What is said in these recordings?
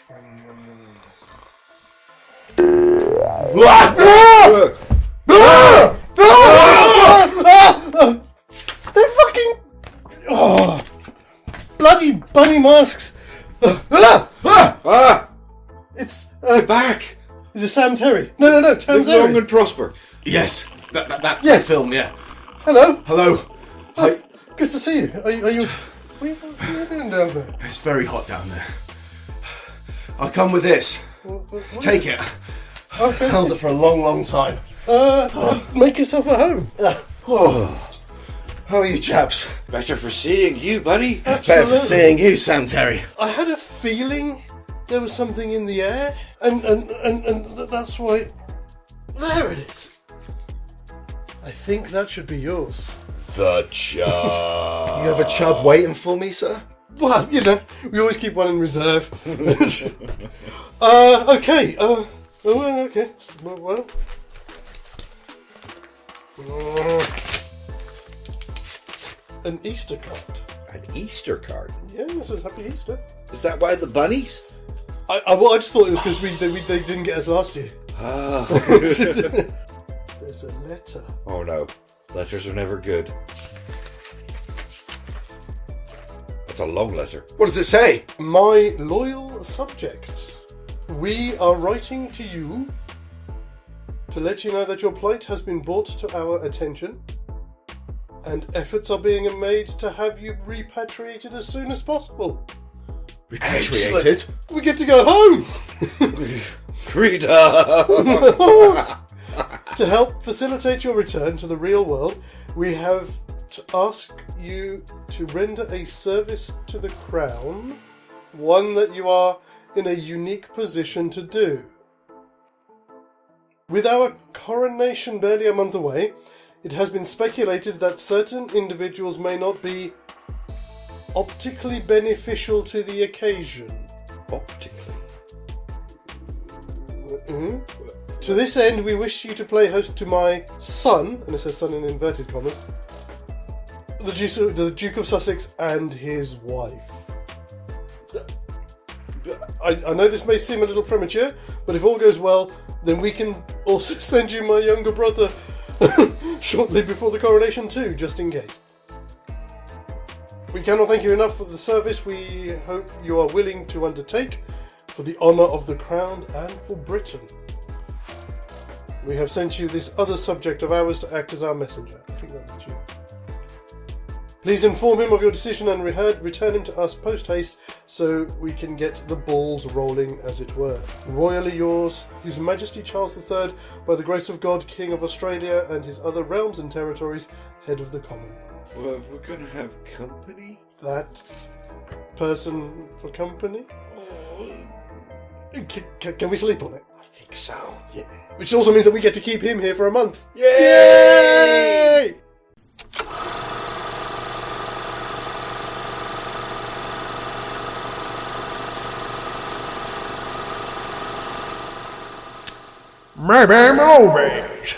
They're fucking... Oh, bloody bunny masks. It's... back. Is it Sam Terry? No, Tam Live long and prosper. Yes. That film, yeah. Hello. Hi. Good to see you. Are you... What are you doing down there? It's very hot down there. I'll come with this. Take it. Okay. Held it for a long time. Make yourself at home. How are you chaps? Better for seeing you, buddy. Absolutely. Better for seeing you, Sam Terry. I had a feeling there was something in the air, and that's why... There it is. I think that should be yours. The chub. You have a chub waiting for me, sir? Well, we always keep one in reserve. Okay. Okay. Well. An Easter card. An Easter card? Yeah, this is Happy Easter. Is that why the bunnies? I just thought it was because they didn't get us last year. Oh. There's a letter. Oh no. Letters are never good. That's a long letter. What does it say? My loyal subjects, we are writing to you to let you know that your plight has been brought to our attention and efforts are being made to have you repatriated as soon as possible. Repatriated? We get to go home! Freedom! To help facilitate your return to the real world, we have to ask you to render a service to the Crown, one that you are in a unique position to do. With our coronation barely a month away, it has been speculated that certain individuals may not be optically beneficial to the occasion. Optically? Mm-hmm. To this end, we wish you to play host to my son, and it says son in inverted commas, the Duke of Sussex and his wife. I know this may seem a little premature, but if all goes well, then we can also send you my younger brother shortly before the coronation too, just in case. We cannot thank you enough for the service we hope you are willing to undertake for the honour of the Crown and for Britain. We have sent you this other subject of ours to act as our messenger. I think that meant you. Please inform him of your decision and return him to us post-haste so we can get the balls rolling, as it were. Royally yours, His Majesty Charles III, by the grace of God, King of Australia and his other realms and territories, Head of the Common. Well, we're going to have company? That person for company? Can we sleep on it? I think so. Yeah. Which also means that we get to keep him here for a month. Yay! Yay! Maybe movies.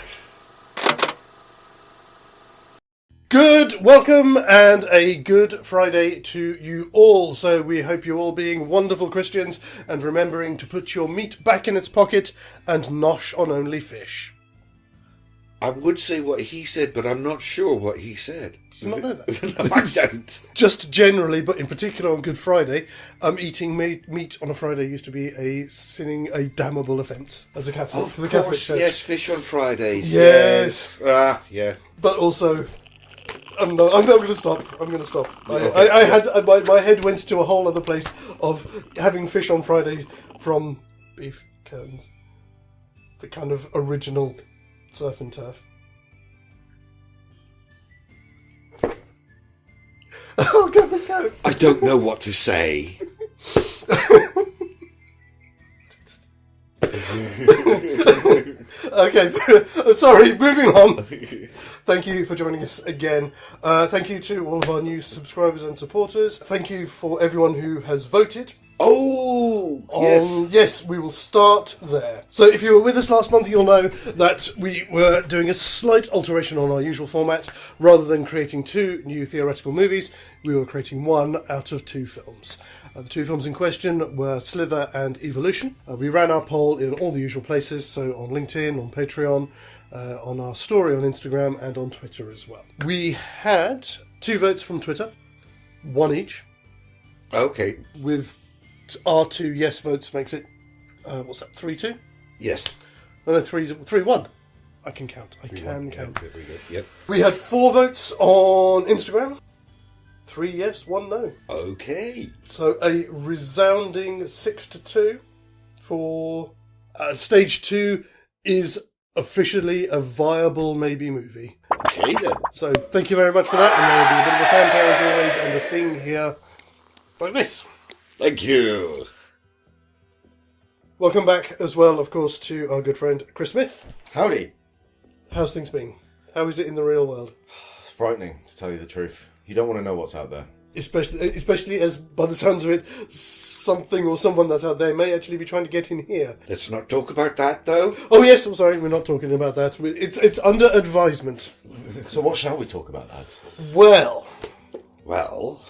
Good, welcome, and a good Friday to you all. So we hope you're all being wonderful Christians and remembering to put your meat back in its pocket and nosh on only fish. I would say what he said, but I'm not sure what he said. Do you not know that? No, I don't. Just generally, but in particular on Good Friday, eating meat on a Friday used to be a damnable offence as a Catholic. Of for the Catholic course, Church. yes, fish on Fridays. Yes. Yeah. But also, I'm not going to stop. I'm going to stop. Okay. I had my head went to a whole other place of having fish on Fridays from beef curtains, the kind of original surf and turf. Oh, go. I don't know what to say. Okay, sorry, moving on. Thank you for joining us again. Thank you to all of our new subscribers and supporters. Thank you for everyone who has voted. Oh, yes. Yes, we will start there. So if you were with us last month, you'll know that we were doing a slight alteration on our usual format. Rather than creating 2 new theoretical movies, we were creating one out of 2 films. The 2 films in question were Slither and Evolution. We ran our poll in all the usual places, so on LinkedIn, on Patreon, on our story on Instagram, and on Twitter as well. We had 2 votes from Twitter, 1 each. Okay. With our 2 yes votes makes it, 3-2? Yes. No, 3-1. I can count. I can count. There we go. Yep. We had 4 votes on Instagram. 3 yes, 1 no. Okay. So a resounding 6-2 for stage 2 is officially a viable maybe movie. Okay then. So thank you very much for that, and there will be a bit of a fanfare as always, and a thing here like this. Thank you. Welcome back as well, of course, to our good friend Kris Smith. Howdy. How's things been? How is it in the real world? It's frightening, to tell you the truth. You don't want to know what's out there. Especially as, by the sounds of it, something or someone that's out there may actually be trying to get in here. Let's not talk about that, though. Oh yes, I'm sorry, we're not talking about that. It's under advisement. So what shall we talk about, lads? Well, Well.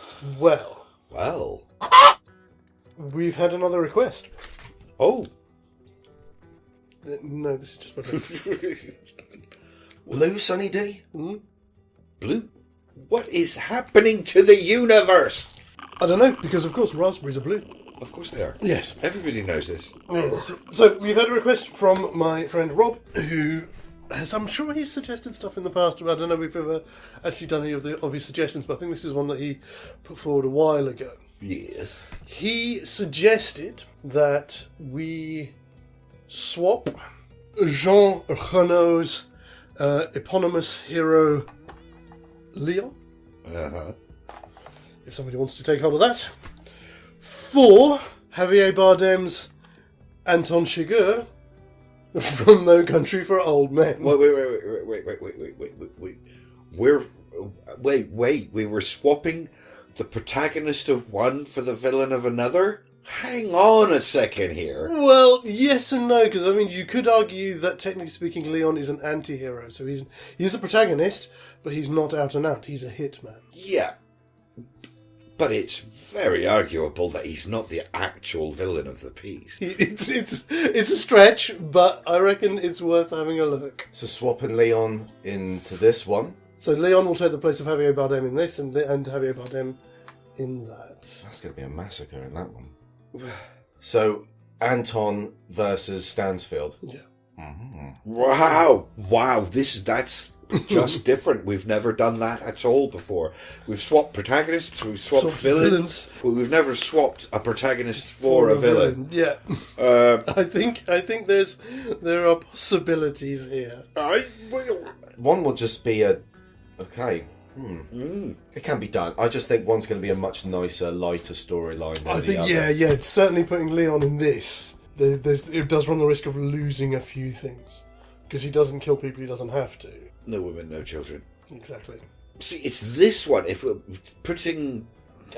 we've had another request. Oh. No, this is just my friend. Blue sunny day? Blue? What is happening to the universe? I don't know, because of course raspberries are blue. Of course they are. Yes. Everybody knows this. So we've had a request from my friend Rob, who has, I'm sure he's suggested stuff in the past. I don't know if we've ever actually done any of his suggestions, but I think this is one that he put forward a while ago. Yes. He suggested that we swap Jean Renault's eponymous hero Leon, Uh-huh. if somebody wants to take hold of that, for Javier Bardem's Anton Chigurh from No Country for Old Men. Wait. We were swapping the protagonist of one for the villain of another? Hang on a second here. Well, yes and no, because I mean, you could argue that technically speaking, Leon is an anti-hero, so he's a protagonist, but he's not out and out. He's a hitman. Yeah. But it's very arguable that he's not the actual villain of the piece. It's a stretch, but I reckon it's worth having a look. So swapping Leon into this one. So Leon will take the place of Javier Bardem in this, and Javier Bardem in that. That's going to be a massacre in that one. So Anton versus Stansfield. Yeah. Wow, that's just different. We've never done that at all before. We've swapped protagonists, we've swapped villains, but we've never swapped a protagonist for a villain. Yeah. I think there are possibilities here. One will just be okay. It can be done. I just think one's going to be a much nicer, lighter storyline than I the think other. yeah, it's certainly putting Leon in this. It does run the risk of losing a few things because he doesn't kill people he doesn't have to. No women, no children. Exactly. See, it's this one. If we're putting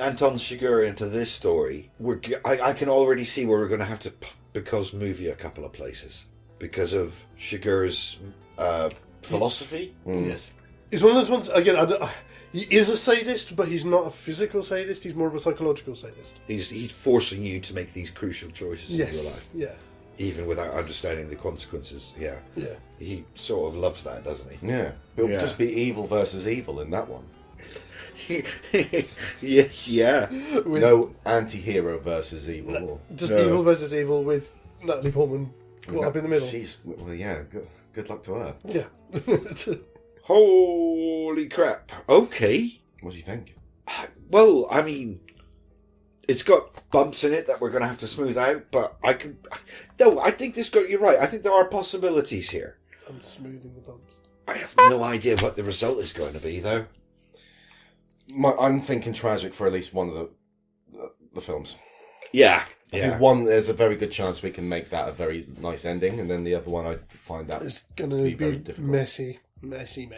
Anton Chigurh into this story, I can already see where we're going to have to because movie a couple of places because of Chigurh's philosophy. Yes. It's one of those ones, again, he is a sadist, but he's not a physical sadist, he's more of a psychological sadist. He's forcing you to make these crucial choices in your life. Yeah. Even without understanding the consequences. Yeah. Yeah. He sort of loves that, doesn't he? Yeah. It'll just be evil versus evil in that one. Yeah. No anti-hero versus evil. Just evil versus evil with Natalie Portman caught up in the middle. Good luck to her. Yeah. Holy crap. Okay. What do you think? Well, I mean, it's got bumps in it that we're going to have to smooth out, but I think you're right. I think there are possibilities here. I'm smoothing the bumps. I have no idea what the result is going to be, though. I'm thinking tragic for at least one of the films. Yeah. I think one, there's a very good chance we can make that a very nice ending, and then the other one, I find that It's going to be very difficult. messy. Messy.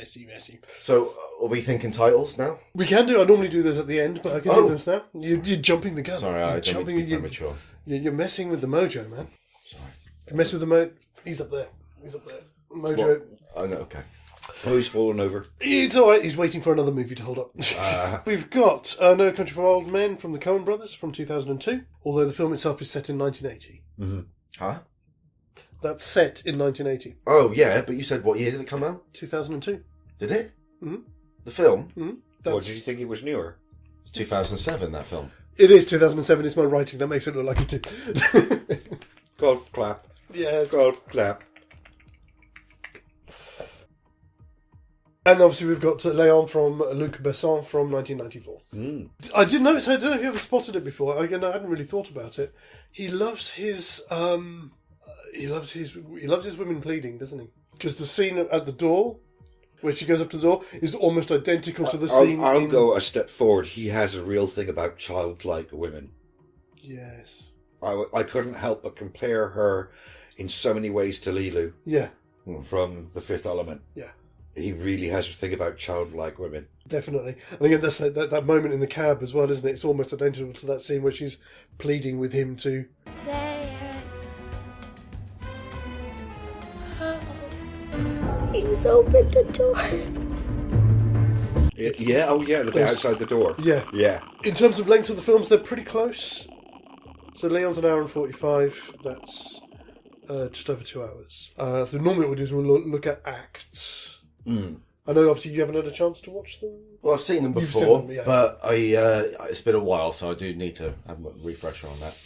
So, are we thinking titles now? We can do. I normally do those at the end, but I can do those now. You're jumping the gun. Sorry, I don't mean to be premature. You're messing with the mojo, man. Sorry. You mess with the mojo. He's up there. Mojo. Oh, no, okay. Oh, he's fallen over. It's alright, he's waiting for another movie to hold up. We've got No Country for Old Men from the Coen brothers from 2002, although the film itself is set in 1980. Mm-hmm. Huh? That's set in 1980. Oh, yeah, but you said what year did it come out? 2002. Did it? Mm-hmm. The film? Mm-hmm. What, did you think it was newer? It's 2007, that film. It is 2007, it's my writing that makes it look like it did. Golf clap. Yes. Golf clap. And obviously we've got Léon from Luc Besson from 1994. I did notice, I don't know if you ever spotted it before, I hadn't really thought about it. He loves his women pleading, doesn't he? Because the scene at the door, where she goes up to the door, is almost identical to the scene. I'll go a step forward. He has a real thing about childlike women. Yes. I couldn't help but compare her in so many ways to Lilu. Yeah. From The Fifth Element. Yeah. He really has a thing about childlike women. Definitely. And again, that's that moment in the cab as well, isn't it? It's almost identical to that scene where she's pleading with him to... Please open the door. The bit outside the door. Yeah. In terms of lengths of the films, they're pretty close. So Leon's an hour and 45. That's just over 2 hours. So normally what we do is we'll look at acts. I know obviously you haven't had a chance to watch them. Well, I've seen them before, but it's been a while, so I do need to have a refresher on that.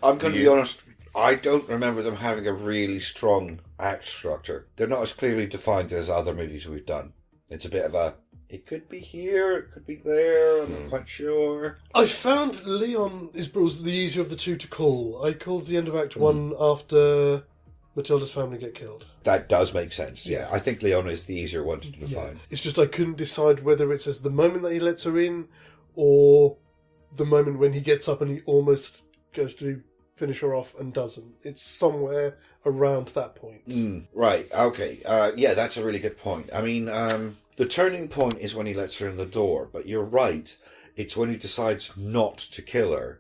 I'm going to be honest, I don't remember them having a really strong act structure. They're not as clearly defined as other movies we've done. It's a bit of a, it could be here, it could be there, I'm not quite sure. I found Leon was the easier of the two to call. I called the end of Act 1 after Matilda's family get killed. That does make sense, yeah. I think Leon is the easier one to define. Yeah. It's just I couldn't decide whether it's as the moment that he lets her in or the moment when he gets up and he almost goes to finish her off and doesn't. It's somewhere around that point. Right, okay. Yeah, that's a really good point. I mean, the turning point is when he lets her in the door, but you're right. It's when he decides not to kill her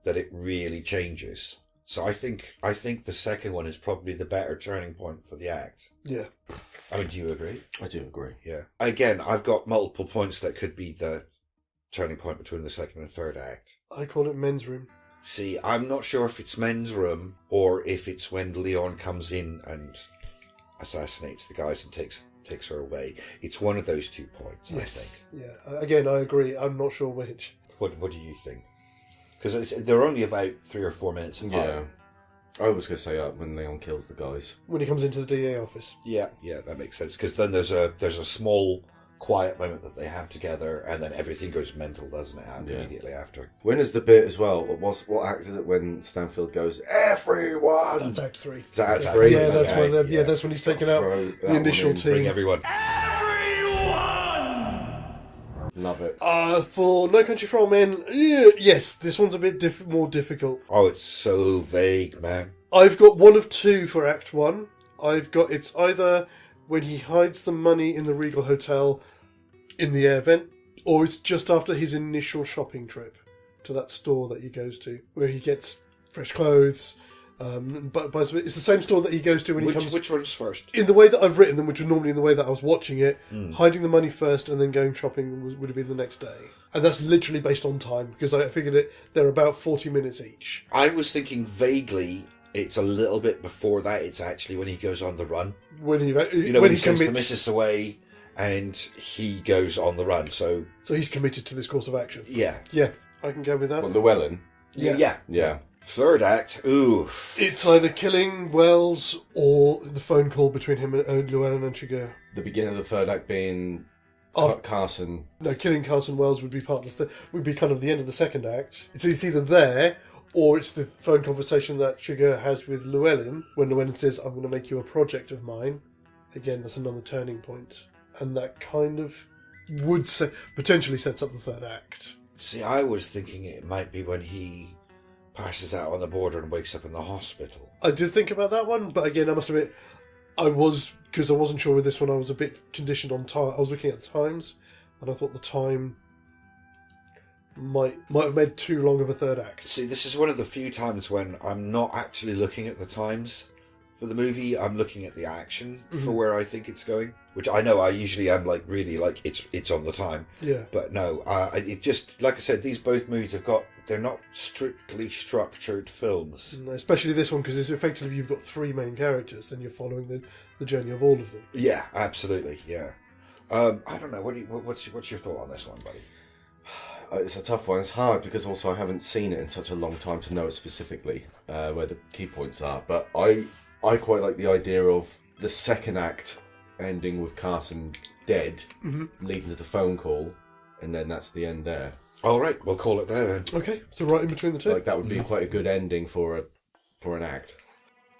that it really changes. So I think the second one is probably the better turning point for the act. Yeah. I mean, do you agree? I do agree. Yeah. Again, I've got multiple points that could be the turning point between the second and third act. I call it men's room. See, I'm not sure if it's men's room or if it's when Leon comes in and assassinates the guys and takes her away. It's one of those 2 points, yes. I think. Yeah. Again, I agree. I'm not sure which. What do you think? Because they're only about 3 or 4 minutes apart. Yeah. I was going to say when Leon kills the guys. When he comes into the DA office. Yeah, that makes sense. Because then there's a small, quiet moment that they have together, and then everything goes mental, doesn't it? Immediately after. When is the bit as well? What act is it when Stanfield goes, everyone? That's Act 3. Is that Act 3? Yeah, that's when that's when he's taken out the initial team. Bring everyone. Love it. For No Country for Old Men, yes, this one's a bit more difficult. Oh, it's so vague, man. I've got one of two for Act 1. It's either when he hides the money in the Regal Hotel in the air vent, or it's just after his initial shopping trip to that store that he goes to, where he gets fresh clothes. But it's the same store that he goes to when he comes... Which one's first? In the way that I've written them, which was normally in the way that I was watching it, hiding the money first and then going shopping would have been the next day. And that's literally based on time, because I figured they're about 40 minutes each. I was thinking vaguely it's a little bit before that. It's actually when he goes on the run. When he sends the missus away and he goes on the run. So he's committed to this course of action. Yeah. Yeah, I can go with that. Well, Llewellyn? Yeah. Third act, ooh. It's either killing Wells or the phone call between him and Llewellyn and Chigurh. The beginning of the third act being Carson. No, killing Carson Wells would be part of would be kind of the end of the second act. It's either there, or it's the phone conversation that Chigurh has with Llewellyn, when Llewellyn says, "I'm going to make you a project of mine." Again, that's another turning point. And that kind of potentially sets up the third act. See, I was thinking it might be when he passes out on the border and wakes up in the hospital. I did think about that one, but again, I must admit, I was, because I wasn't sure with this one, I was a bit conditioned on time. I was looking at the times, and I thought the time might have made too long of a third act. See, this is one of the few times when I'm not actually looking at the times for the movie. I'm looking at the action for where I think it's going, which I know I usually am like really like it's on the time. Yeah. But no, it just, like I said, these both movies they're not strictly structured films. And especially this one, because it's effectively you've got three main characters and you're following the journey of all of them. Yeah, absolutely. Yeah. I don't know. What's your thought on this one, buddy? It's a tough one. It's hard because also I haven't seen it in such a long time to know it specifically where the key points are. But I quite like the idea of the second act ending with Carson dead, leading to the phone call, and then that's the end there. All right, we'll call it there then. Okay, so right in between the two. Like that would be quite a good ending for an act.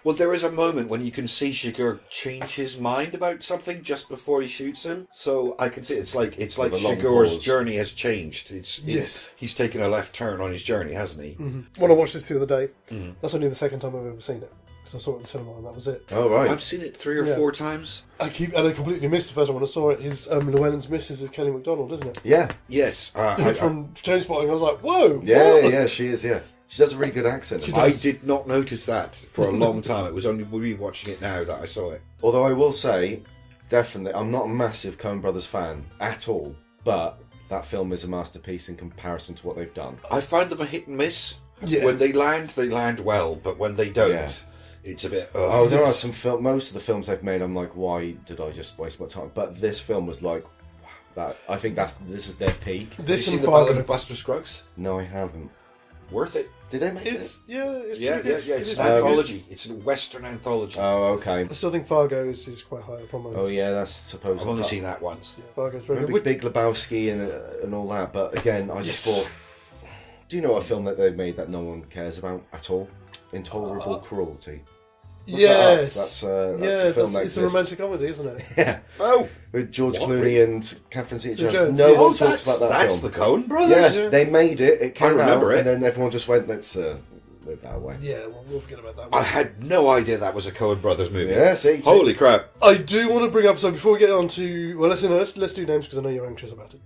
Well, there is a moment when you can see Shiger change his mind about something just before he shoots him. So I can see it's like a long Shigur's pause. journey has changed. Yes. He's taken a left turn on his journey, hasn't he? When I watched this the other day, that's only the second time I've ever seen it. Because I saw it in the cinema and that was it. Oh, right. I've seen it 3 or 4 times. I completely missed the first one when I saw it. His Llewellyn's Missus is Kelly MacDonald, isn't it? Yeah. Yes. From Trainspotting, I was like, whoa! Yeah, what? yeah, she is, yeah. She does a really good accent. I did not notice that for a long time. It was only rewatching it now that I saw it. Although I will say, definitely, I'm not a massive Coen Brothers fan at all, but that film is a masterpiece in comparison to what they've done. I find them a hit and miss. Yeah. When they land well, but when they don't, it's a bit... Oh, there are some most of the films they've made, I'm like, why did I just waste my time? But this film was like, wow, I think this is their peak. Have you This seen and The Ballad Fargo. of Buster Scruggs? No, I haven't. Worth it. Did they make it? It's pretty Yeah. good. It's It an is anthology. It's a Western anthology. Oh, okay. I still think Fargo is quite high up on my list. Oh, yeah, that's supposed I've only seen that once. Yeah, Fargo's very Remember good. Big Lebowski and all that, but again, I just Yes. thought, do you know a film that they've made that no one cares about at all? Intolerable Cruelty. Look that up. Yes. That's a film that it's a exists. romantic comedy, isn't it? Yeah, Oh, with George What? Clooney and Catherine Zeta-Jones. Jones, No yes. one Oh, talks about that that's film. the Coen Brothers? Yeah, they made it. It came remember out, it. and then everyone just went, "Let's move that away." Yeah, well, we'll forget about that I one. had no idea that was a Coen Brothers movie. Yeah, see, Holy crap. I do want to bring up, so before we get on to... Well, let's do names because I know you're anxious about it.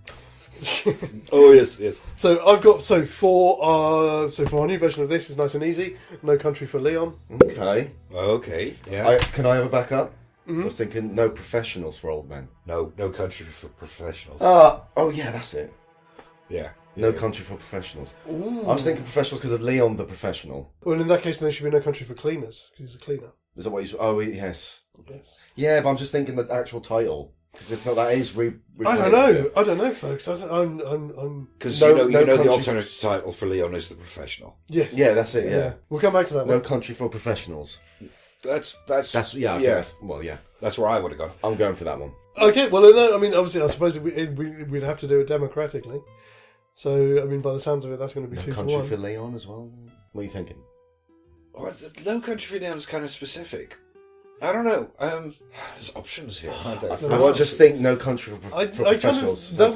Oh, yes. So I've got... for our new version of this is nice and easy. No Country for Leon. Okay. Okay, yeah. Can I have a backup? I was thinking No Professionals for Old Men. No Country for Professionals. Oh yeah, that's it. Yeah. No Country for Professionals. I was thinking Professionals because of Leon the Professional. Well, in that case, then there should be No Country for Cleaners, because he's a cleaner. Is that what he's... Oh, yes. Yes. Yeah, but I'm just thinking the actual title. Because if not, that is... I don't know, folks. I'm Because No- you no know the country- alternative title for Leon is The Professional. Yes. Yeah, that's it, yeah. We'll come back to that No one. Country for Professionals. That's Yeah, I think that's... that's where I would have gone. I'm going for that one. Okay, well, no, I mean, obviously, I suppose we'd have to do it democratically. So, I mean, by the sounds of it, that's going to be No 2 Country to 1. for Leon as well. What are you thinking? Oh, No Country for Leon is kind of specific. I don't know. There's options here, aren't there? No, Well, just think No Country for I Professionals. that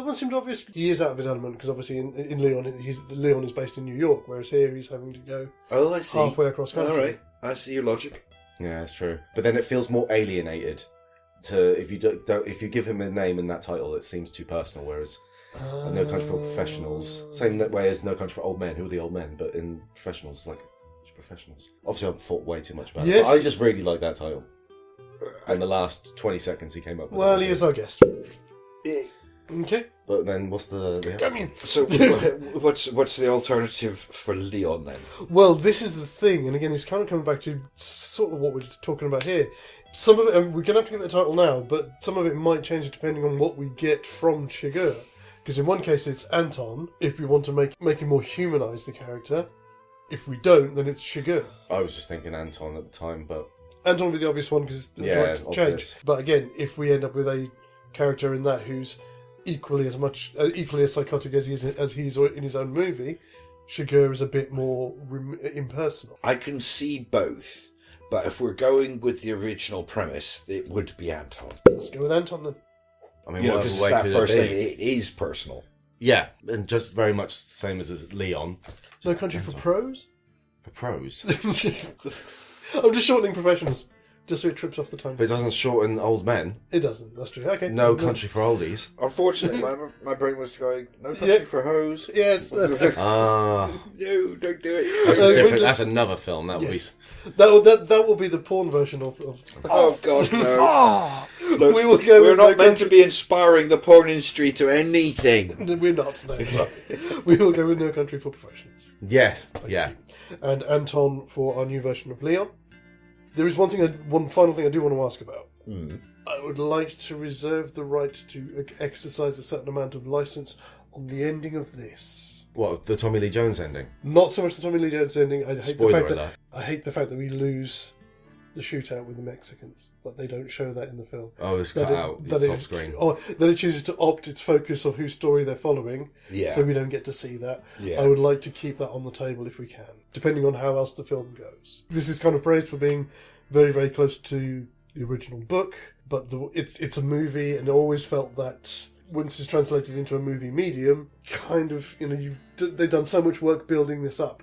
one seemed obvious. He is out of his element because obviously in Leon, Leon is based in New York, whereas here he's having to go Oh, I see. halfway across country. All right. I see your logic. Yeah, that's true. But then it feels more alienated. If you give him a name in that title, it seems too personal. Whereas No Country for Professionals, same that way as No Country for Old Men. Who are the old men? But in Professionals, it's like Professionals. Obviously, I've thought way too much about it. Yes. But I just really like that title. In the last 20 seconds, he came up with Well, it. he is our guest. Okay. But then, what's the Damn you. So, what's the alternative for Leon then? Well, this is the thing, and again, it's kind of coming back to sort of what we're talking about here. Some of it, and we're going to have to give it a title now, but some of it might change depending on what we get from Shiger. Because in one case, it's Anton, if we want to make him more humanise the character. If we don't, then it's Shiger. I was just thinking Anton at the time, but Anton would be the obvious one because it's the direct obvious. change. But again, if we end up with a character in that who's equally as psychotic as he is in his own movie, Shiger is a bit more impersonal. I can see both, but if we're going with the original premise, it would be Anton. Let's go with Anton then. I mean, You know, whatever because way that could first it be? thing, it is personal. Yeah, and just very much the same as Leon. No Country for Pros? For pros. I'm just shortening Professionals. Just so it trips off the tongue. But it doesn't shorten old men. It doesn't, that's true. Okay. No Country for Oldies. Unfortunately, my brain was going, no country for hoes. Yes. Ah, No, don't do it. that's another film. That would Yes. That will be the porn version of... Oh, God, no. Look, We will go we're with not no meant to country. be inspiring the porn industry to anything. We're not, no. We will go with No Country for Professionals. be. Yes. Yeah. And Anton for our new version of Leon. There is one final thing I do want to ask about. I would like to reserve the right to exercise a certain amount of license on the ending of this. What, the Tommy Lee Jones ending? Not so much the Tommy Lee Jones ending. I hate Spoiler the fact alert. that I hate the fact that we lose the shootout with the Mexicans. That they don't show that in the film. Oh, it's cut out. It's off screen. Or that it chooses to opt its focus of whose story they're following. Yeah. So we don't get to see that. Yeah. I would like to keep that on the table if we can, depending on how else the film goes. This is kind of praised for being very, very close to the original book, but it's a movie, and I always felt that once it's translated into a movie medium, kind of, they've done so much work building this up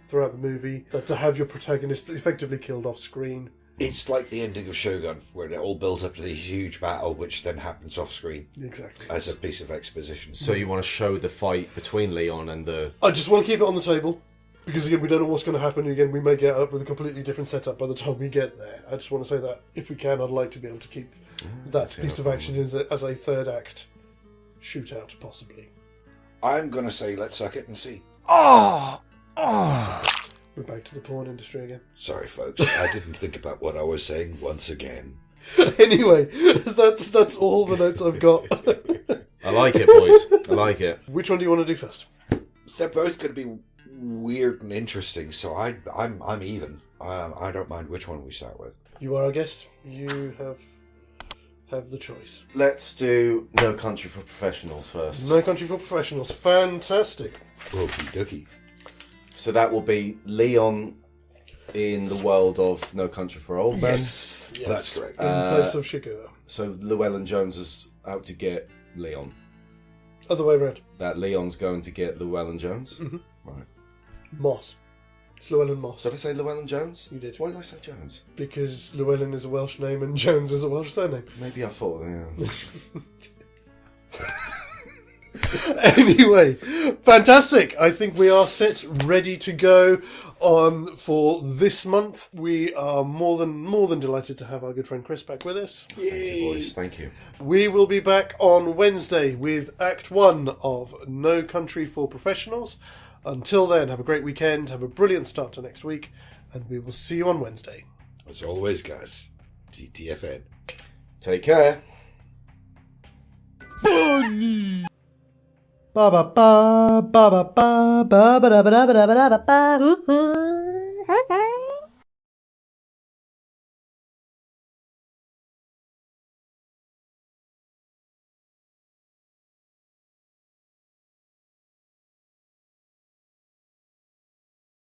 throughout the movie that to have your protagonist effectively killed off screen. It's like the ending of Shogun, where it all builds up to this huge battle, which then happens off screen Exactly. as a piece of exposition. So you want to show the fight between Leon and the... I just want to keep it on the table. Because again, we don't know what's going to happen. Again, we may get up with a completely different setup by the time we get there. I just want to say that if we can, I'd like to be able to keep that piece of action as a third act shootout, possibly. I'm going to say, let's suck it and see. We're back to the porn industry again. Sorry, folks. I didn't think about what I was saying once again. Anyway, that's all the notes I've got. I like it, boys. I like it. Which one do you want to do first? They're both going to be weird and interesting, so I'm even. I don't mind which one we start with. You are our guest. You have the choice. Let's do No Country for Professionals first. No Country for Professionals. Fantastic. Okie dokie. So that will be Leon in the world of No Country for Old Men. Yes. That's correct. In place of Shigura. So Llewellyn Jones is out to get Leon. Other way around. That Leon's going to get Llewellyn Jones. Mhm. Right. Moss. It's Llewellyn Moss. Did I say Llewellyn Jones? You did. Why did I say Jones? Because Llewellyn is a Welsh name and Jones is a Welsh surname. Maybe I thought, yeah. Anyway, fantastic. I think we are set, ready to go for this month. We are more than delighted to have our good friend Kris back with us. Thank you, boys. Thank you. We will be back on Wednesday with Act 1 of No Country for Professionals. Until then, have a great weekend, have a brilliant start to next week, and we will see you on Wednesday. As always, guys, TTFN. Take care. Ba ba ba ba ba ba ba ba ba ba ba ba ba ba.